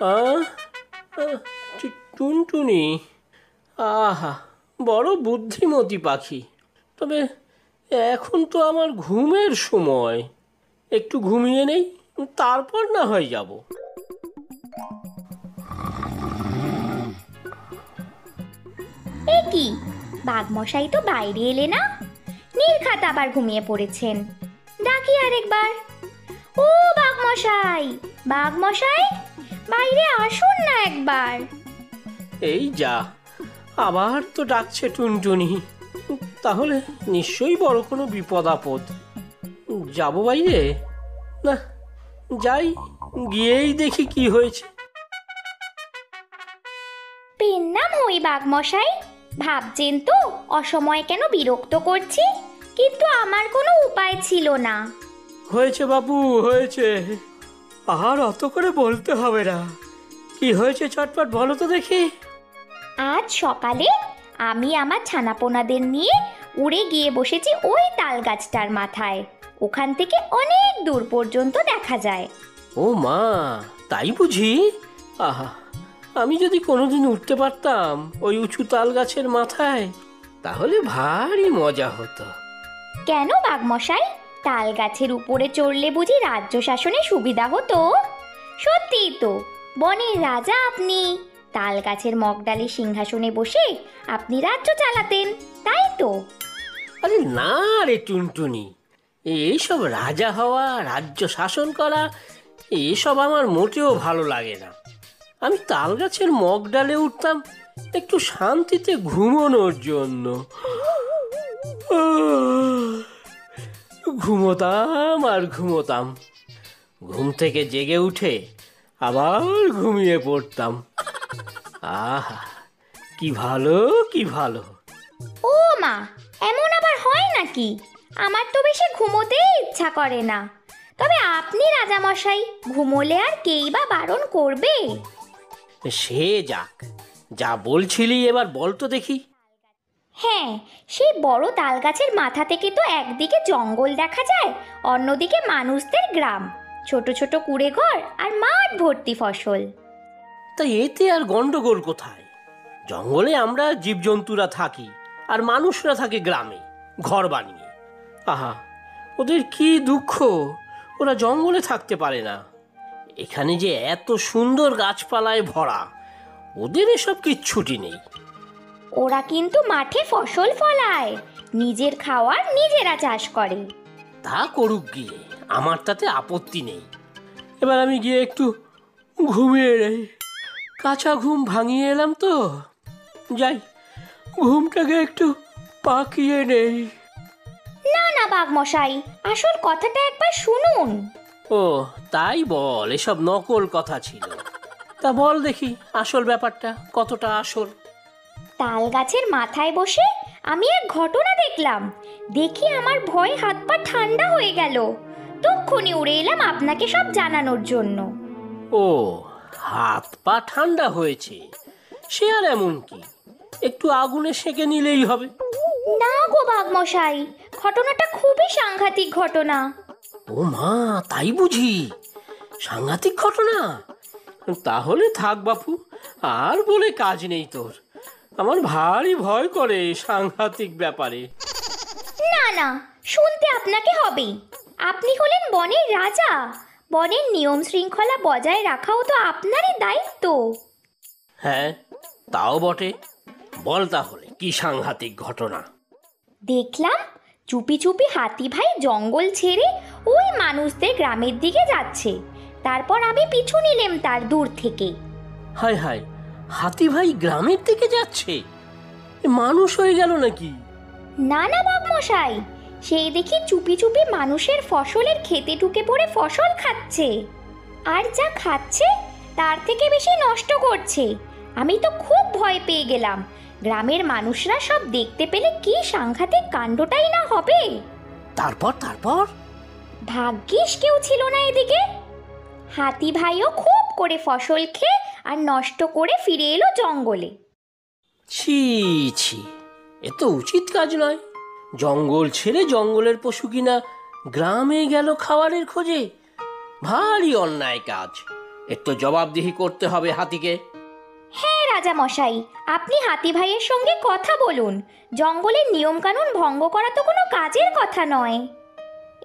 আহ আহ, টুনটুনি, আহা, বড় বুদ্ধিমতী পাখি। তবে এখন তো আমার ঘুমের সময়, একটু ঘুমিয়ে নেই, তারপর না হয় যাব। এ কি, বাঘমশাই তো বাইরে এলে না? নির্ঘাত আবার ঘুমিয়ে পড়েছেন। ডাকি আরেকবার। ও বাঘমশাই, বাঘমশাই, বাইরে আসুন না একবার। এই যা, আবার তো ডাকছে টুনটুনি। তাহলে নিশ্চয়ই বড় কোনো বিপদ আপদ। যাব বাইরে? না, যাই, গিয়েই দেখি কি হয়েছে। পেন নাম হই বাঘমশাই, ভাবছেন তো অসময়ে কেন বিরক্ত করছি, কিন্তু আমার কোনো উপায় ছিল না। হয়েছে বাবু, হয়েছে। আর অত করে বলতে হবে না। কি হয়েছে চটপট বলো তো দেখি। আজ সকালে আমি আমার ছানাপোনাদের নিয়ে উড়ে গিয়ে বসেছি ওই তাল গাছটার মাথায়। ওখান থেকে অনেক দূর পর্যন্ত দেখা যায়। ও মা, তাই বুঝি? আহা, আমি যদি কোনোদিন উঠতে পারতাম ওই উঁচু তাল গাছের মাথায়, তাহলে ভারী মজা হতো। কেন বাঘমশাই, তাল গাছের উপরে চড়লে বুঝি রাজ্য শাসনে সুবিধা হতো? সত্যিই তো, বনের রাজা আপনি। তাল গাছের মগডালে সিংহাসনে বসে আপনি রাজ্য চালাতেন, তাই তো? আরে না রে টুনটুনি, এইসব রাজা হওয়া, রাজ্য শাসন করা, এসব আমার মোটেও ভালো লাগে না। আমি তাল গাছের মগডালে উঠতাম একটু শান্তিতে ঘুমানোর জন্য। ঘুমোতাম আর ঘুমোতাম, ঘুম থেকে জেগে উঠে আবার ঘুমিয়ে পড়তাম। আহা, কি ভালো, কি ভালো। ও মা, এমন আবার হয় নাকি? আমার তো বেশি ঘুমোতেই ইচ্ছা করে না। তবে আপনি রাজামশাই, ঘুমোলে আর কেই বা বারণ করবে? সে যাক, যা বলছিলি এবার বল তো দেখি। হ্যাঁ, সেই বড় তাল গাছের মাথা থেকে তো একদিকে জঙ্গল দেখা যায়, অন্যদিকে মানুষদের গ্রাম, ছোট ছোট কুড়ে ঘর আর মাঠ ভর্তি ফসল। তা এতে আর গন্ডগোল কোথায়? জঙ্গলে আমরা জীবজন্তুরা থাকি, আর মানুষরা থাকে গ্রামে ঘর বানিয়ে। আহা, ওদের কি দুঃখ, ওরা জঙ্গলে থাকতে পারে না। এখানে যে এত সুন্দর গাছপালায় ভরা, ওদের এসব কিচ্ছুটি নেই। ওরা কিন্তু মাঠে ফসল ফলায়, নিজের খাওয়ার নিজেরা চাষ করে। তা করুক গিয়ে, আমার তাতে আপত্তি নেই। এবার আমি গিয়ে একটু ঘুমিয়ে নেই, কাঁচা ঘুম ভাঙিয়ে এলাম তো। যাই, ঘুমটাকে একটু পাকিয়ে নেই। না না বাঘমশাই, আসল কথাটা একবার শুনুন। ও তাই বল, এসব নকল কথা ছিল। তা বল দেখি আসল ব্যাপারটা কতটা আসল। তাল গাছের মাথায় বসে আমি এক ঘটনা দেখলাম। দেখি আমার ভয় হাত পা ঠান্ডা হয়ে গেল। তক্ষুনি উড়ে এলাম আপনাকে সব জানানোর জন্য। ও, হাত পা ঠান্ডা হয়েছে, সে আর এমন কি, একটু আগুনে সেঁকে নিলেই হবে। না গো বাঘমশাই, ঘটনাটা খুবই সাংঘাতিক ঘটনা। ও মা, তাই বুঝি? সাংঘাতিক ঘটনা? তাহলে থাক বাপু, আর বলে কাজ নেই তোর। আমার ভারী ভয় করে সাংঘাতিক ব্যাপারে। না না, শুনতে আপনাকে হবেই। আপনি হলেন বনের রাজা, বনের নিয়ম শৃঙ্খলা বজায় রাখাও তো আপনারই দায়িত্ব। হ্যাঁ, তাও বটে। বল তাহলে কি সাংঘাতিক ঘটনা? দেখলাম চুপি চুপি হাতি ভাই জঙ্গল ছেড়ে ওই মানুষদের গ্রামের দিকে যাচ্ছে। তারপর আমি পিছু নিলাম তার দূর থেকে। হায় হায়, হাতি ভাই গ্রামের দিকে যাচ্ছে? এ মানুষ হয়ে গেল নাকি? না না বাঘমশাই, সেই দেখি চুপি চুপি মানুষের ফসলের খেতে ঢুকে পড়ে ফসল খাচ্ছে, আর যা খাচ্ছে তার থেকে বেশি নষ্ট করছে। আমি তো খুব ভয় পেয়ে গেলাম। গ্রামের মানুষরা সব দেখতে পেলে কি সাংঘাতিক কাণ্ডটাই না হবে। তারপর তারপর? ভাগ্যিস কেউ ছিল না এদিকে। হাতি ভাইও খুব করে ফসল খেয়ে আর নষ্ট করে ফিরে এলো জঙ্গলে। ছি ছি, এ তো উচিত কাজ নয়। জঙ্গল ছেড়ে জঙ্গলের পশু কিনা গ্রামে গেল খাবারের খোঁজে, ভারী অন্যায় কাজ। এর তো জবাবদিহি করতে হবে হাতিকে। হ্যাঁ রাজা মশাই, আপনি হাতি ভাইয়ের সঙ্গে কথা বলুন। জঙ্গলের নিয়মকানুন ভঙ্গ করা তো কোনো কাজের কথা নয়।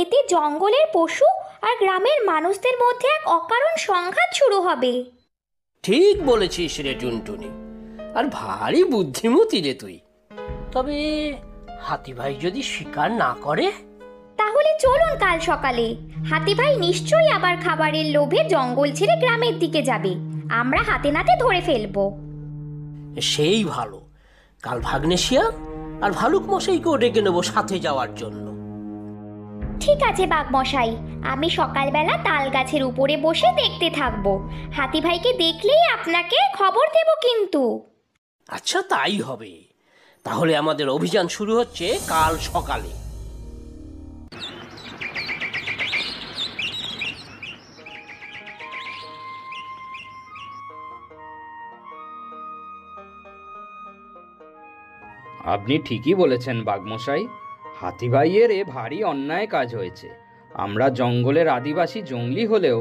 এতে জঙ্গলের পশু আর গ্রামের মানুষদের মধ্যে এক অকারণ সংঘাত শুরু হবে। ঠিক বলেছিস রে টুনটুনি, আর ভারী বুদ্ধিমতী রে তুই। তবে হাতি ভাই যদি স্বীকার না করে? তাহলে চলুন কাল সকালে। হাতি ভাই নিশ্চয়ই আবার খাবারের লোভে জঙ্গল ছেড়ে গ্রামের দিকে যাবে। আমরা হাতে নাতে ধরে ফেলবো। সেই ভালো। কাল ভাগ্নে শিয়াল আর ভালুক মশাইকেও ডেকে নেবো সাথে যাওয়ার জন্য। ঠিক আছে বাঘ মশাই, আমি সকালবেলা তাল গাছের উপরে বসে দেখতে থাকবো। হাতি ভাইকে দেখলেই আপনাকে খবর দেব কিন্তু। আচ্ছা, তাই হবে। তাহলে আমাদের অভিযান শুরু হচ্ছে কাল সকালে। আপনি ঠিকই বলেছেন বাঘমশাই, হাতি ভাইয়ের এ ভারী অন্যায় কাজ হয়েছে। আমরা জঙ্গলের আদিবাসী জঙ্গলি হলেও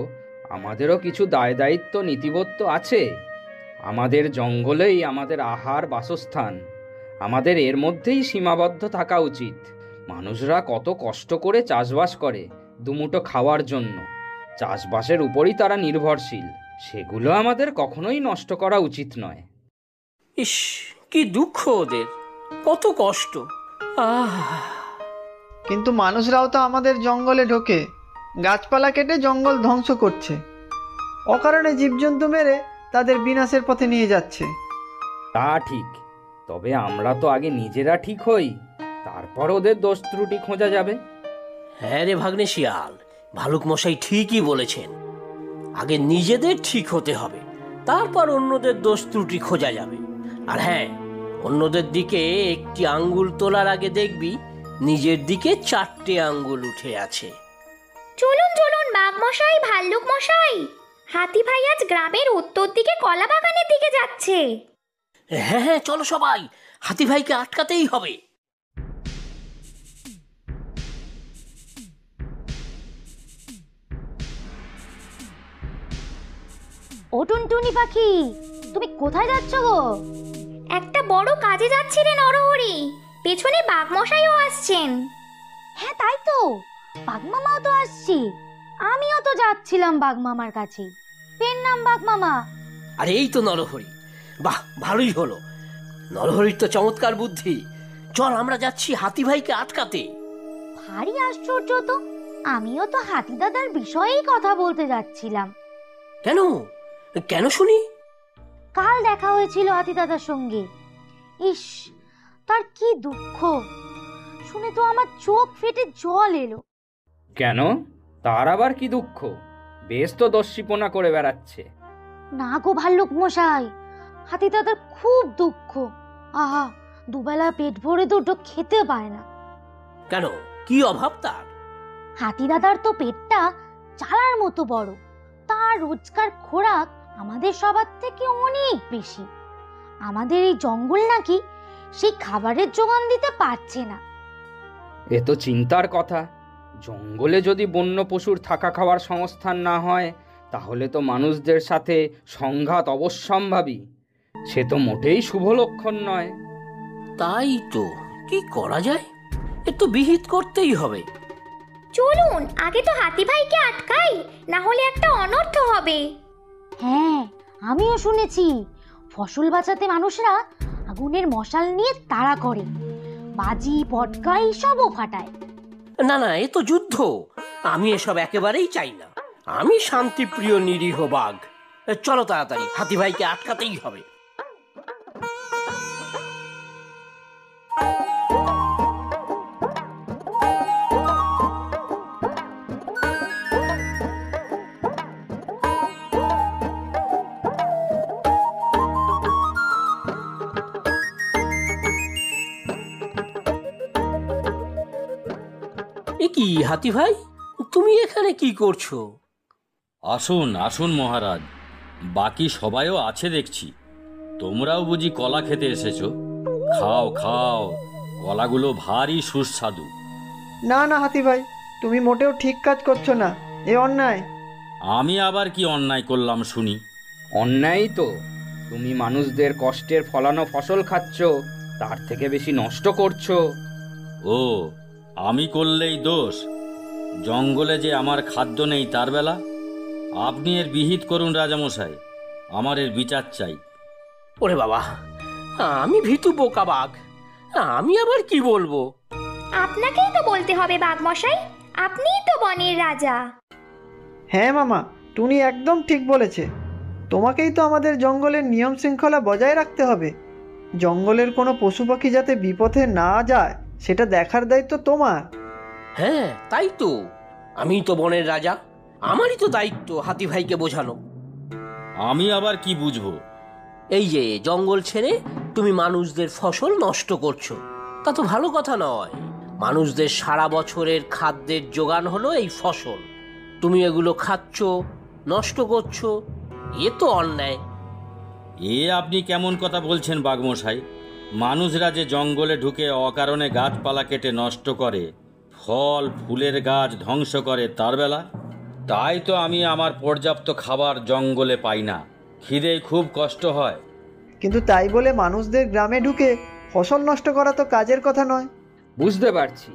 আমাদেরও কিছু দায় দায়িত্ব নীতিবোধ তো আছে। আমাদের জঙ্গলেই আমাদের আহার বাসস্থান, আমাদের এর মধ্যেই সীমাবদ্ধ থাকা উচিত। মানুষরা কত কষ্ট করে চাষবাস করে দুমুঠো খাওয়ার জন্য, চাষবাসের উপরই তারা নির্ভরশীল। সেগুলো আমাদের কখনোই নষ্ট করা উচিত নয়। ইস, কি দুঃখ ওদের, কত কষ্ট। কিন্তু মানুষরাও তো আমাদের জঙ্গলে ঢোকে, গাছপালা কেটে জঙ্গল ধ্বংস করছে, অকারণে জীবজন্তু মেরে তাদের বিনাশের পথে নিয়ে যাচ্ছে। তা ঠিক, তবে আমরা তো আগে নিজেরা ঠিক হই, তারপর ওদের দোষ ত্রুটি খোঁজা যাবে। হ্যাঁ রে ভাগ্নে শিয়াল, ভালুক মশাই ঠিকই বলেছেন। আগে নিজেদের ঠিক হতে হবে, তারপর অন্যদের দোষ ত্রুটি খোঁজা যাবে। আর হ্যাঁ, অন্যদের দিকে একটি আঙ্গুল তোলার আগে দেখবি নিজের দিকে 4টে আঙ্গুল উঠে আছে। চলুন চলুন বাঘ মশাই, ভাল্লুক মশাই, হাতি ভাই আজ গ্রামের উত্তর দিকে কলা বাগানের দিকে যাচ্ছে। হ্যাঁ হ্যাঁ, চলো সবাই, হাতি ভাইকে আটকাতেই হবে। ও টুনটুনি পাখি, তুমি কোথায় যাচ্ছ গো? একটা বড় কাজে যাচ্ছি রে নরহরি, পেছনে বাঘ মশাইও আসছেন। হ্যাঁ তাই তো, বাঘমামাও তো আসছি। আমিও তো যাচ্ছিলাম বাঘমামার কাছে। পেন নাম বাঘমামা। আর এই তো নরহরি। বাহ, ভালোই হলো। নরহরির তো চমৎকার বুদ্ধি। চল, আমরা যাচ্ছি হাতি ভাইকে আটকাতে। ভারী আশ্চর্য তো, আমিও তো হাতি দাদার বিষয়েই কথা বলতে যাচ্ছিলাম। কেন কেন শুনি? কাল দেখা হয়েছিল হাতি দাদার সঙ্গে। ইস, তার কি দুঃখ! শুনে তো আমার চোখ ফেটে জল এলো। কেন, তার আবার কি দুঃখ? বেশ তো দস্যিপনা করে বেড়াচ্ছে। না গো ভাল্লুক মশাই, হাতি দাদার খুব দুঃখ। আহা, দুবেলা পেট ভরে দুটো খেতে পায় না। কেন, কি অভাব তার? হাতি দাদার তো পেটটা চালার মতো বড়, তার রোজকার খোরাক আমাদের সবার থেকে অনেক বেশি। আমাদের এই জঙ্গল নাকি সেই খাবারের যোগান দিতে পারছে না। এ তো চিন্তার কথা। জঙ্গলে যদি বন্য পশুর থাকা খাওয়ার সংস্থান না হয়, তাহলে তো মানুষদের সাথে সংঘাত অবশ্যম্ভাবী। সে তো মোটেই শুভ লক্ষণ নয়। তাই তো, কি করা যায়? এ তো বিহিত করতেই হবে। চলুন আগে তো হাতি ভাইকে আটকাই, না হলে একটা অনর্থ হবে। হ্যাঁ, আমিও শুনেছি ফসল বাঁচাতে মানুষরা আগুনের মশাল নিয়ে তাড়া করে, বাজি পটকা সবও ফাটায়। না না, এ তো যুদ্ধ। আমি এসব একেবারেই চাই না। আমি শান্তিপ্রিয় নিরীহ বাঘ। চলো তাড়াতাড়ি, হাতি ভাইকে আটকাতেই হবে। এ কি হাতি ভাই, তুমি এখানে কি করছো? আসুন আসুন মহারাজ, বাকি সবাইও আছে দেখছি। তোমরাও বুঝি কলা খেতে এসেছো? খাও খাও, কলাগুলো ভারী সুস্বাদু। না না হাতি ভাই, তুমি মোটেও ঠিক কাজ করছো না, এ অন্যায়। আমি আবার কি অন্যায় করলাম শুনি? অন্যায় তো, তুমি মানুষদের কষ্টের ফলানো ফসল খাচ্ছ, তার থেকে বেশি নষ্ট করছো। ও, আমি করলেই দোষ? জঙ্গলে যে আমার খাদ্য নেই তার বেলা? আপনি এর বিহিত করুন রাজামশাই, আমার এর বিচার চাই। ওরে বাবা, আমি ভীতু বোকা বাঘ, আমি আবার কি বলবো? আপনাকেই তো বলতে হবে বাঘমশাই, আপনিই তো বনের রাজা। হ্যাঁ মামা, টুনি একদম ঠিক বলেছে। তোমাকেই তো আমাদের জঙ্গলের নিয়ম শৃঙ্খলা বজায় রাখতে হবে। জঙ্গলের কোনো পশু পাখি যাতে বিপথে না যায় সেটা দেখার দায়িত্ব তোমার। হ্যাঁ তাই তো, আমি তো বনের রাজা, আমারই তো দায়িত্ব হাতি ভাইকে বোঝানো। আমি আবার কি বুঝবো? এই যে জঙ্গল ছেড়ে তুমি মানুষদের ফসল নষ্ট করছো, তা তো ভালো কথা নয়। মানুষদের সারা বছরের খাদ্যের যোগান হলো এই ফসল, তুমি এগুলো খাচ্ছ, নষ্ট করছো, এ তো অন্যায়। এ আপনি কেমন কথা বলছেন বাঘমশাই? মানুষরা যে জঙ্গলে ঢুকে অকারণে গাছপালা কেটে নষ্ট করে, ফল ফুলের গাছ ধ্বংস করে তার বেলা? তাই তো আমি আমার পর্যাপ্ত খাবার জঙ্গলে পাই না, খিদে খুব কষ্ট হয়। কিন্তু তাই বলে মানুষদের গ্রামে ঢুকে ফসল নষ্ট করা তো কাজের কথা নয়। বুঝতে পারছি,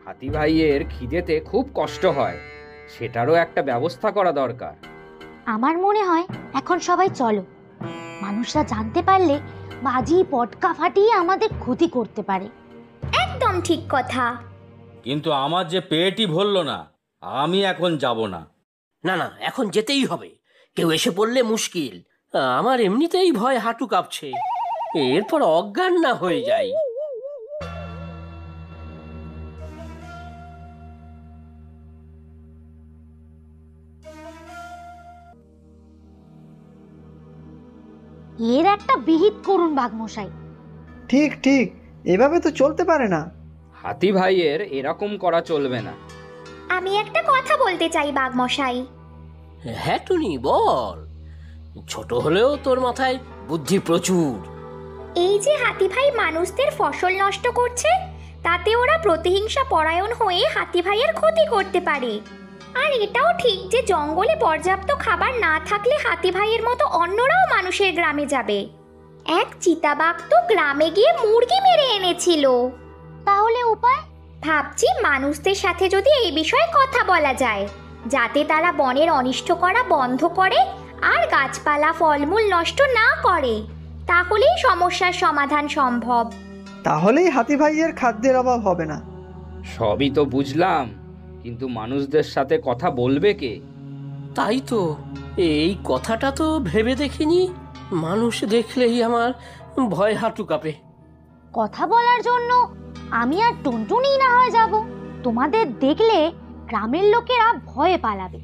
হাতি ভাইয়ের খিদেতে খুব কষ্ট হয়, সেটারও একটা ব্যবস্থা করা দরকার। আমার মনে হয় এখন সবাই চলো, মানুষরা জানতে পারলে বাজি পটকা ফাটিয়ে আমাদের ক্ষতি করতে পারে। একদম ঠিক কথা। কিন্তু আমার যে পেটই ভরল না, আমি এখন যাব না। না না, এখন যেতেই হবে, কেউ এসে পড়লে মুশকিল। আমার এমনিতেই ভয় হাঁটু কাঁপছে, এরপর অজ্ঞান না হয়ে যাই। এর একটা বিহিত করুন বাঘমশাই। ঠিক ঠিক, এভাবে তো চলতে পারে না। হাতি ভাইয়ের এরকম করা চলবে না। আমি একটা কথা বলতে চাই বাঘমশাই। হ্যাঁ টুনি বল, ছোট হলেও তোর মাথায় বুদ্ধি প্রচুর। এই যে হাতি ভাই মানুষদের ফসল নষ্ট করছে, তাতে ওরা প্রতিহিংসা পরায়ণ হয়ে হাতি ভাইয়ের ক্ষতি করতে পারে। আর এটাও ঠিক যে জঙ্গলে পর্যাপ্ত খাবার না থাকলে হাতি ভাইয়ের মতো অন্যরাও মানুষের গ্রামে যাবে। এক চিতাবাঘ তো গ্রামে গিয়ে মুরগি মেরে এনেছিল। তাহলে উপায়? ভাবছি মানুষদের সাথে যদি এই বিষয়ে কথা বলা যায়, যাতে তারা বনের অনিষ্ট করা বন্ধ করে আর গাছপালা ফলমূল নষ্ট না করে, তাহলেই সমস্যার সমাধান সম্ভব। তাহলেই হাতি ভাইয়ের খাদ্যের অভাব হবে না। সবই তো বুঝলাম, কিন্তু মানুষদের সাথে কথা বলবে কে? তাই তো, এই কথাটা তো ভেবে দেখিনি। মানুষ দেখলেই আমার ভয় হাঁটু কাঁপে। কথা বলার জন্য আমি আর টুনটুনি না হয় যাব, তোমাদের দেখলে গ্রামের লোকেরা ভয়ে পালাবে।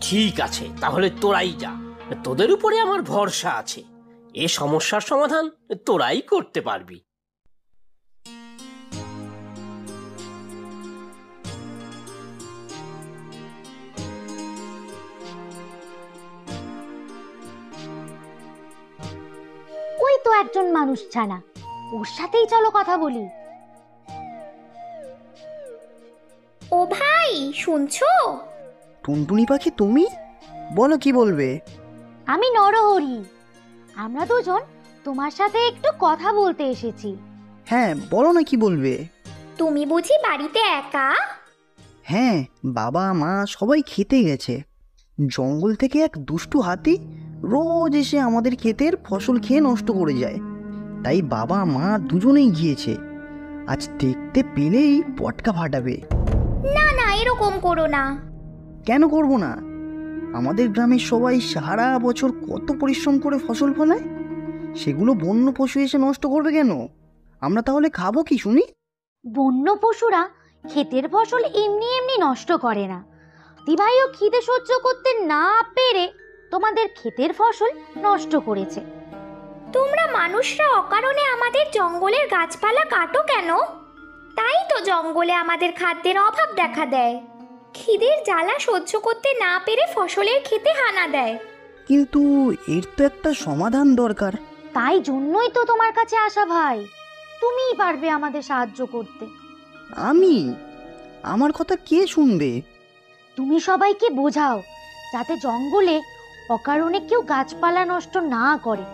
ঠিক আছে, তাহলে তোরাই যা, তোদের উপরে আমার ভরসা আছে। এ সমস্যার সমাধান তোরাই করতে পারবি। ওই তো একজন মানুষ ছানা, ওর সাথেই চলো কথা বলি। ও ভাই, শুনছো? টুনটুনি পাখি তুমি? বলো কি বলবে? আমি নরহরি, আমরা দুজন তোমার সাথে একটু কথা বলতে এসেছি। হ্যাঁ বলো না কি বলবে। তুমি বুঝি বাড়িতে একা? হ্যাঁ, বাবা মা সবাই খেতে গেছে। জঙ্গল থেকে এক দুষ্টু হাতি রোজ এসে আমাদের ক্ষেতের ফসল খেয়ে নষ্ট করে যায়, তাই বাবা মা দুজনেই গিয়েছে। আজ দেখতে পেলেই পটকা ফাটাবে। না না, এরকম করো না। কেন করব না? আমাদের গ্রামের সবাই সারা বছর কত পরিশ্রম করে ফসল ফলায়, সেগুলো বন্য পশু এসে নষ্ট করবে কেন? আমরা তাহলে খাবো কি শুনি? বন্য পশুরা ক্ষেতের ফসল এমনি এমনি নষ্ট করে না। দিভাইও খিদে সহ্য করতে না পেরে তোমাদের ক্ষেতের ফসল নষ্ট করেছে। তোমরা মানুষরা অকারণে আমাদের জঙ্গলের গাছপালা কাটো কেন? তাই তো জঙ্গলে আমাদের খাদ্যের অভাব দেখা দেয়। খিদের জ্বালা সহ্য করতে না পেরে ফসলের খেতে হানা দেয়। কিন্তু এর তো একটা সমাধান দরকার। তাই জন্যই তো তোমার কাছে আসা ভাই, তুমিই পারবে আমাদের সাহায্য করতে। আমি? আমার কথা কে শুনবে? তুমি সবাইকে বোঝাও যাতে জঙ্গলে অকারণে কেউ গাছপালা নষ্ট না করে।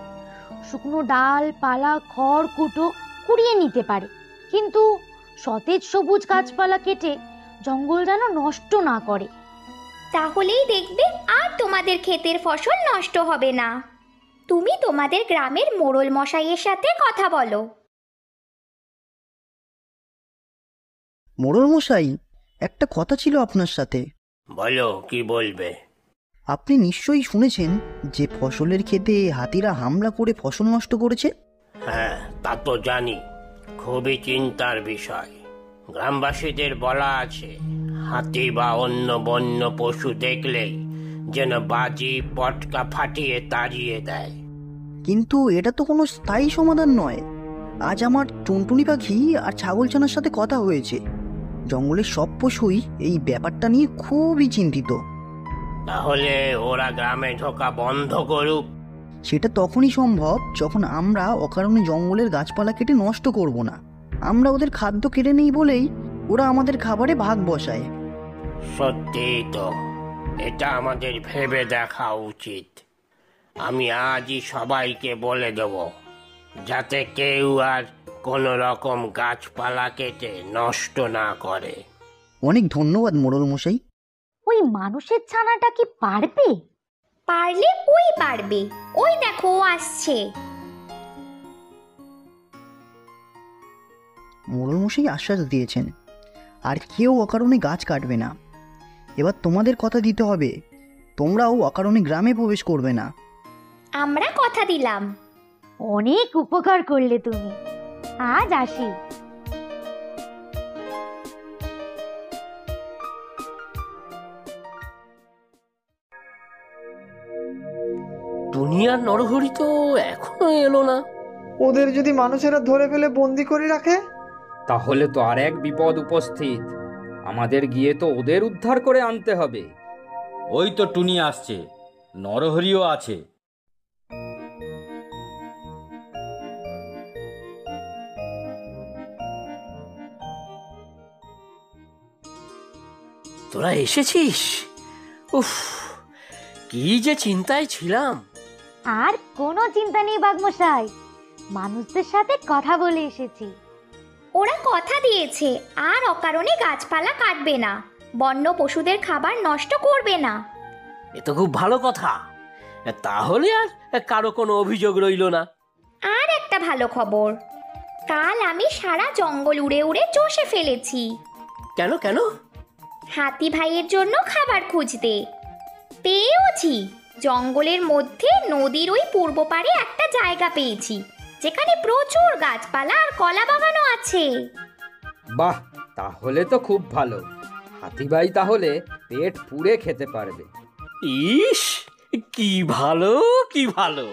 শুকনো ডাল পালা খড় কুটো কুড়িয়ে নিতে পারে, কিন্তু সতেজ সবুজ গাছপালা কেটে জঙ্গল যেন নষ্ট না করে। তাহলেই দেখবে আর তোমাদের ক্ষেতের ফসল নষ্ট হবে না। তুমি তোমাদের গ্রামের মোড়ল মশাইয়ের সাথে কথা বলো। মোড়ল মশাই, একটা কথা ছিল আপনার সাথে। বলো, কি বলবে? আপনি নিশ্চয়ই শুনেছেন যে ফসলের ক্ষেতে হাতিরা হামলা করে ফসল নষ্ট করেছে। হ্যাঁ, তা তো জানি। খুবই চিন্তার বিষয়। গ্রামবাসীদের বলা আছে, হাতি বা অন্য বন্য পশু দেখলেই যেন বাজি পটকা ফাটিয়ে তাড়িয়ে দেয়। কিন্তু এটা তো কোনো স্থায়ী সমাধান নয়। আজ আমার টুনটুনি পাখি আর ছাগলছানার সাথে কথা হয়েছে। জঙ্গলের সব পশুই এই ব্যাপারটা নিয়ে খুবই চিন্তিত। তাহলে ওরা গ্রামে ঢোকা বন্ধ করুক। সেটা তখনই সম্ভব যখন আমরা অকারণে জঙ্গলের গাছপালা কেটে নষ্ট করব না। আমরা ওদের খাদ্য কেড়ে নেই বলেই ওরা আমাদের খাবারে ভাগ বসায়। সত্যিই তো, এটা আমাদের ভেবে দেখা উচিত। আমি আজই সবাইকে বলে দেব, যাতে কেউ আর কোনো রকম গাছপালা কেটে নষ্ট না করে। অনেক ধন্যবাদ মোড়ল মশাই। ওই মানুষের ছানাটা কি পারবে? পারলে ওই পারবে। ওই দেখো, ও আসছে। মোড়ল মশাই আশ্বাস দিয়েছেন আর কেউ অকারণে গাছ কাটবে না। এবার তোমাদের কথা দিতে হবে, তোমরাও অকারণে গ্রামে প্রবেশ করবে না। আমরা কথা দিলাম। অনেক উপকার করলে তুমি। আজ আসি। দুনিয়ার নরহরি তো এখনো এলো না। ওদের যদি মানুষেরা ধরে ফেলে বন্দি করে রাখে? তাহলে তো আর এক বিপদ উপস্থিত। আমাদের গিয়ে তো ওদের উদ্ধার করে আনতে হবে। ওই তো টুনি আসছে, নরহরিও আছে। তোরা এসেছিস? উফ, কি যে চিন্তায় ছিলাম। আর কোনো চিন্তা নেই বাঘমশাই, মানুষদের সাথে কথা বলে এসেছি। ওরা কথা দিয়েছে আর অকারণে গাছপালা কাটবে না, বন্য পশুদের খাবার নষ্ট করবে না। এ তো খুব ভালো কথা। তাহলে আর কারো কোনো অভিযোগ রইল না। আর একটা ভালো খবর, কাল আমি সারা জঙ্গল উড়ে উড়ে চষে ফেলেছি। কেন কেন? হাতি ভাইয়ের জন্য খাবার খুঁজতে পেয়েওছি। জঙ্গলের মধ্যে নদীর ওই পূর্ব পারে একটা জায়গা পেয়েছি, যেখানে প্রচুর গাছপালা আর কলা বাগানও আছে। বাহ, তাহলে তো খুব ভালো। হাতিভাই তাহলে পেট পুড়ে খেতে পারবে। ইস, কি ভালো, কি ভালো।